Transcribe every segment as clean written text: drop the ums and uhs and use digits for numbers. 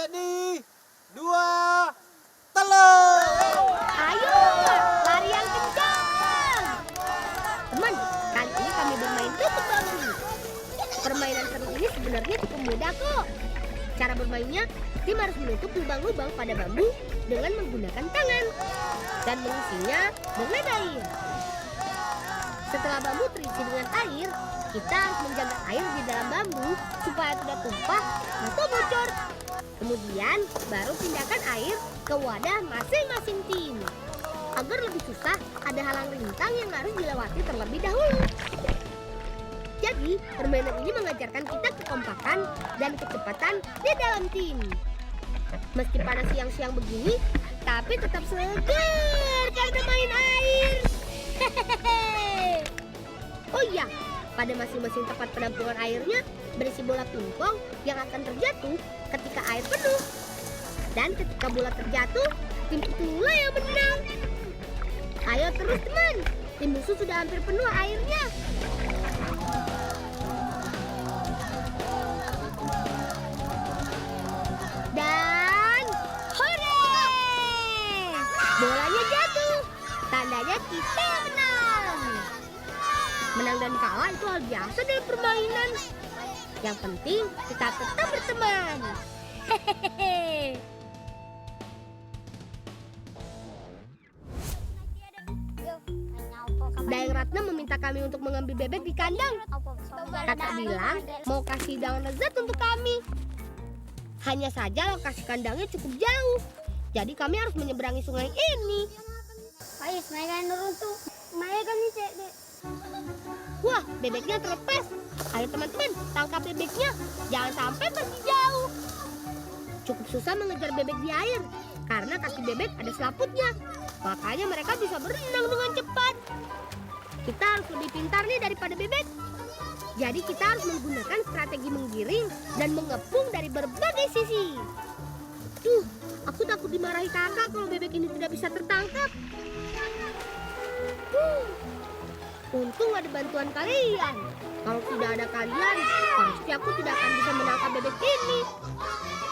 Jadi, dua, telur. Ayo, lari yang kencang. Teman, kali ini kami bermain tutup bambu. Permainan seru ini sebenarnya cukup mudah kok. Cara bermainnya, tim harus menutup lubang-lubang pada bambu dengan menggunakan tangan dan mengisinya dengan air. Setelah bambu terisi dengan air, kita harus menjaga air di dalam bambu supaya tidak tumpah atau bocor. Kemudian baru pindahkan air ke wadah masing-masing tim. Agar lebih susah, ada halang rintang yang harus dilewati terlebih dahulu. Jadi, permainan ini mengajarkan kita kekompakan dan kecepatan di dalam tim. Meski panas siang-siang begini, tapi tetap segar karena main air. Hehehe. Oh iya, pada masing-masing tempat penampungan airnya berisi bola pingpong yang akan terjatuh ketika air penuh. Dan ketika bola terjatuh, tim itulah yang menang. Ayo terus teman, tim musuh sudah hampir penuh airnya. Dan hore! Bolanya jatuh, tandanya kita menang. Menang dan kalah itu hal biasa dalam permainan. Yang penting kita tetap berteman. Hehehe. Dayang Ratna meminta kami untuk mengambil bebek di kandang. Kakak bilang mau kasih hidangan lezat untuk kami. Hanya saja lokasi kandangnya cukup jauh. Jadi kami harus menyeberangi sungai ini. Ais, mereka nurun tuh. Mereka nih, Cek. Wah, bebeknya terlepas. Ayo teman-teman, tangkap bebeknya. Jangan sampai pergi jauh. Cukup susah mengejar bebek di air karena kaki bebek ada selaputnya. Makanya mereka bisa berenang dengan cepat. Kita harus lebih pintar nih daripada bebek. Jadi kita harus menggunakan strategi menggiring dan mengepung dari berbagai sisi. Duh, aku takut dimarahi kakak kalau bebek ini tidak bisa tertangkap. Untung ada bantuan kalian. Kalau tidak ada kalian, pasti aku tidak akan bisa menangkap bebek ini.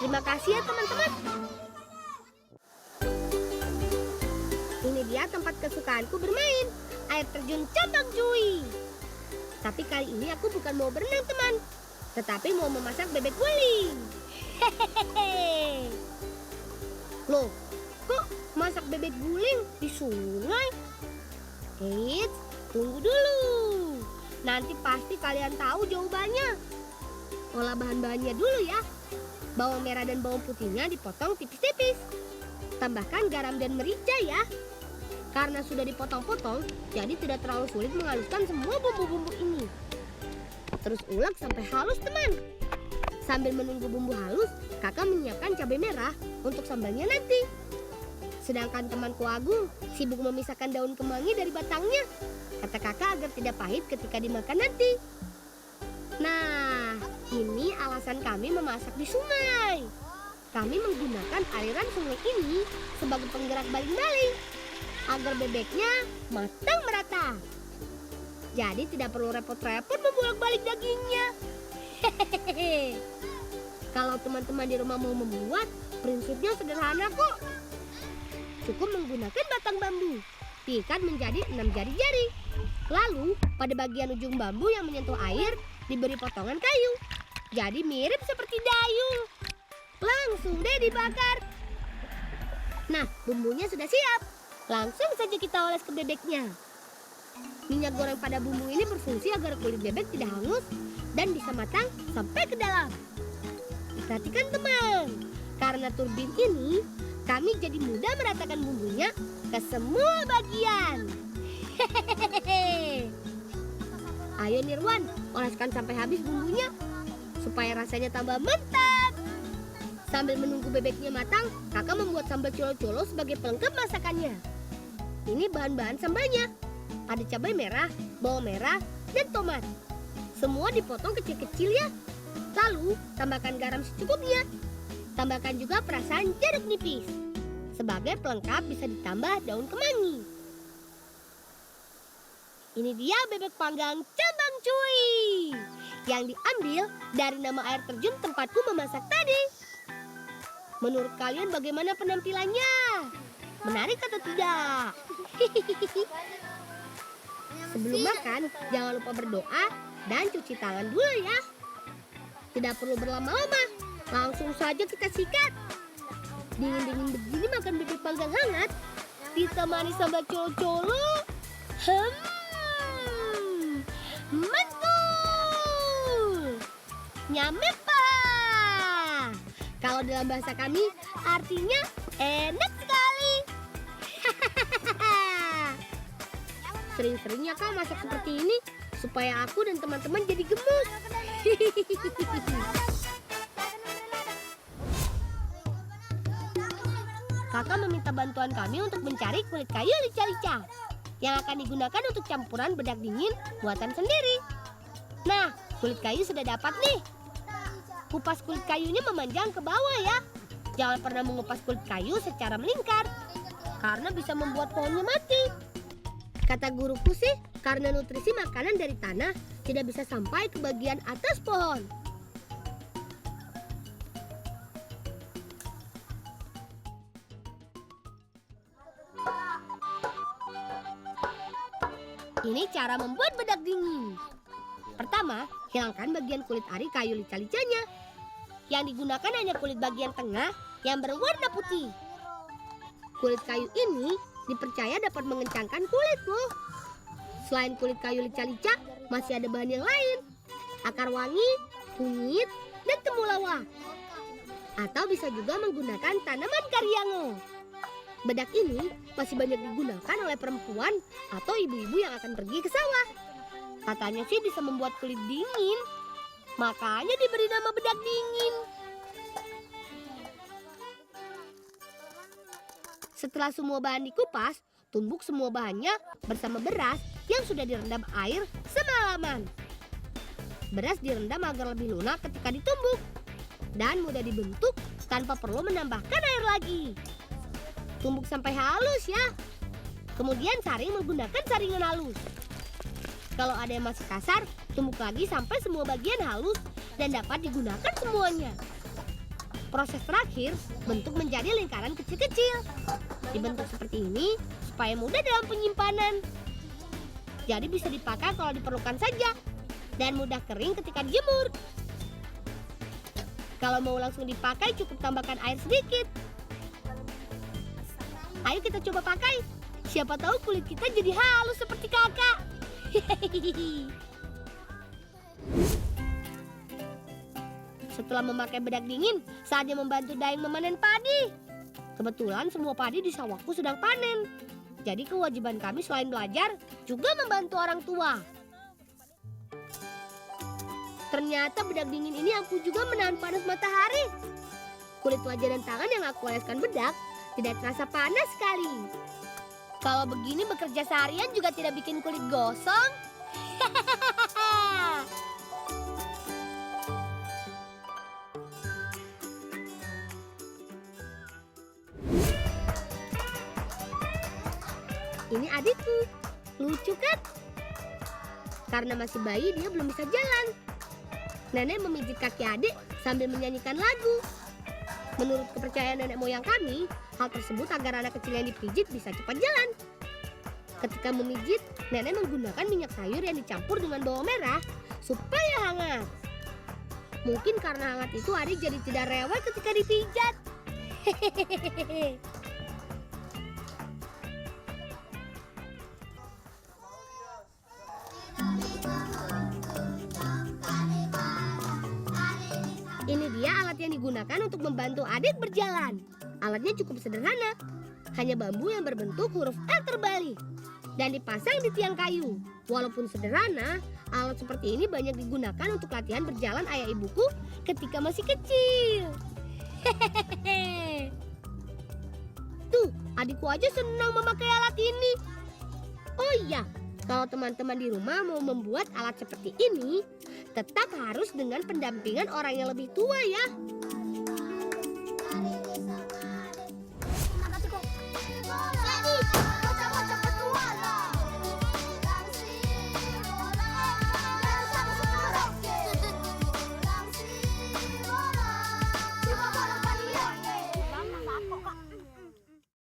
Terima kasih ya teman-teman. Ini dia tempat kesukaanku bermain, air terjun Cabang Cuy. Tapi kali ini aku bukan mau berenang teman, tetapi mau memasak bebek guling. Hehehe. Loh, kok masak bebek guling di sungai? Eits, tunggu dulu. Nanti pasti kalian tahu jawabannya. Olah bahan-bahannya dulu ya. Bawang merah dan bawang putihnya dipotong tipis-tipis. Tambahkan garam dan merica ya. Karena sudah dipotong-potong, jadi tidak terlalu sulit menghaluskan semua bumbu-bumbu ini. Terus ulek sampai halus teman. Sambil menunggu bumbu halus, kakak menyiapkan cabai merah untuk sambalnya nanti. Sedangkan temanku Agung sibuk memisahkan daun kemangi dari batangnya. Kata kakak agar tidak pahit ketika dimakan nanti. Nah, ini alasan kami memasak di sungai. Kami menggunakan aliran sungai ini sebagai penggerak baling-baling agar bebeknya matang merata. Jadi tidak perlu repot-repot membolak-balik dagingnya. Hehehe. Kalau teman-teman di rumah mau membuat, prinsipnya sederhana kok. Cukup menggunakan batang bambu, diikat menjadi 6 jari-jari. Lalu pada bagian ujung bambu yang menyentuh air diberi potongan kayu. Jadi mirip seperti dayung. Langsung deh dibakar. Nah, bumbunya sudah siap. Langsung saja kita oles ke bebeknya. Minyak goreng pada bumbu ini berfungsi agar kulit bebek tidak hangus dan bisa matang sampai ke dalam. Perhatikan teman, karena turbin ini kami jadi mudah meratakan bumbunya ke semua bagian. Hehehe. Ayo Nirwan, oleskan sampai habis bumbunya supaya rasanya tambah mantap. Sambil menunggu bebeknya matang, kakak membuat sambal colo-colo sebagai pelengkap masakannya. Ini bahan-bahan sambalnya. Ada cabai merah, bawang merah, dan tomat. Semua dipotong kecil-kecil ya. Lalu tambahkan garam secukupnya. Tambahkan juga perasan jeruk nipis. Sebagai pelengkap bisa ditambah daun kemangi. Ini dia bebek panggang Cabang Cuy yang diambil dari nama air terjun tempatku memasak tadi. Menurut kalian bagaimana penampilannya? Menarik atau tidak? Sebelum makan, jangan lupa berdoa dan cuci tangan dulu ya. Tidak perlu berlama-lama, langsung saja kita sikat. Dingin-dingin begini makan bebek panggang hangat, ditemani sambal colo-colo. Mantul! Nyamepa! Kalau dalam bahasa kami, artinya enak sekali. Sering-seringnya kau masak seperti ini supaya aku dan teman-teman jadi gemuk. Kakak meminta bantuan kami untuk mencari kulit kayu lica-lica yang akan digunakan untuk campuran bedak dingin buatan sendiri. Nah, kulit kayu sudah dapat nih. Kupas kulit kayunya memanjang ke bawah ya. Jangan pernah mengupas kulit kayu secara melingkar, karena bisa membuat pohonnya mati. Kata guruku sih, karena nutrisi makanan dari tanah tidak bisa sampai ke bagian atas pohon. Ini cara membuat bedak dingin. Pertama, hilangkan bagian kulit ari kayu lica-licanya. Yang digunakan hanya kulit bagian tengah yang berwarna putih. Kulit kayu ini dipercaya dapat mengencangkan kulit loh. Selain kulit kayu lica-lica, masih ada bahan yang lain. Akar wangi, kunyit, dan temulawak. Atau bisa juga menggunakan tanaman karyango. Bedak ini masih banyak digunakan oleh perempuan atau ibu-ibu yang akan pergi ke sawah. Katanya sih bisa membuat kulit dingin, makanya diberi nama bedak dingin. Setelah semua bahan dikupas, tumbuk semua bahannya bersama beras yang sudah direndam air semalaman. Beras direndam agar lebih lunak ketika ditumbuk dan mudah dibentuk tanpa perlu menambahkan air lagi. Tumbuk sampai halus ya. Kemudian saring menggunakan saringan halus. Kalau ada yang masih kasar, tumbuk lagi sampai semua bagian halus dan dapat digunakan semuanya. Proses terakhir, bentuk menjadi lingkaran kecil-kecil. Dibentuk seperti ini supaya mudah dalam penyimpanan. Jadi bisa dipakai kalau diperlukan saja dan mudah kering ketika dijemur. Kalau mau langsung dipakai cukup tambahkan air sedikit. Ayo kita coba pakai. Siapa tahu kulit kita jadi halus seperti kakak. Setelah memakai bedak dingin, saatnya membantu Daeng memanen padi. Kebetulan semua padi di sawahku sedang panen. Jadi kewajiban kami selain belajar, juga membantu orang tua. Ternyata bedak dingin ini ampuh juga menahan panas matahari. Kulit wajah dan tangan yang aku oleskan bedak tidak terasa panas sekali. Kalau begini bekerja seharian juga tidak bikin kulit gosong. Ini adikku, lucu kan? Karena masih bayi dia belum bisa jalan. Nenek memijit kaki adik sambil menyanyikan lagu. Menurut kepercayaan nenek moyang kami, hal tersebut agar anak kecil yang dipijit bisa cepat jalan. Ketika memijit, nenek menggunakan minyak sayur yang dicampur dengan bawang merah supaya hangat. Mungkin karena hangat itu adik jadi tidak rewel ketika dipijat. Hehehe. Ini dia alat yang digunakan untuk membantu adik berjalan. Alatnya cukup sederhana, hanya bambu yang berbentuk huruf L terbalik dan dipasang di tiang kayu. Walaupun sederhana, alat seperti ini banyak digunakan untuk latihan berjalan ayah ibuku ketika masih kecil. Hehehe. Tuh, adikku aja senang memakai alat ini. Oh iya, kalau teman-teman di rumah mau membuat alat seperti ini, tetap harus dengan pendampingan orang yang lebih tua ya.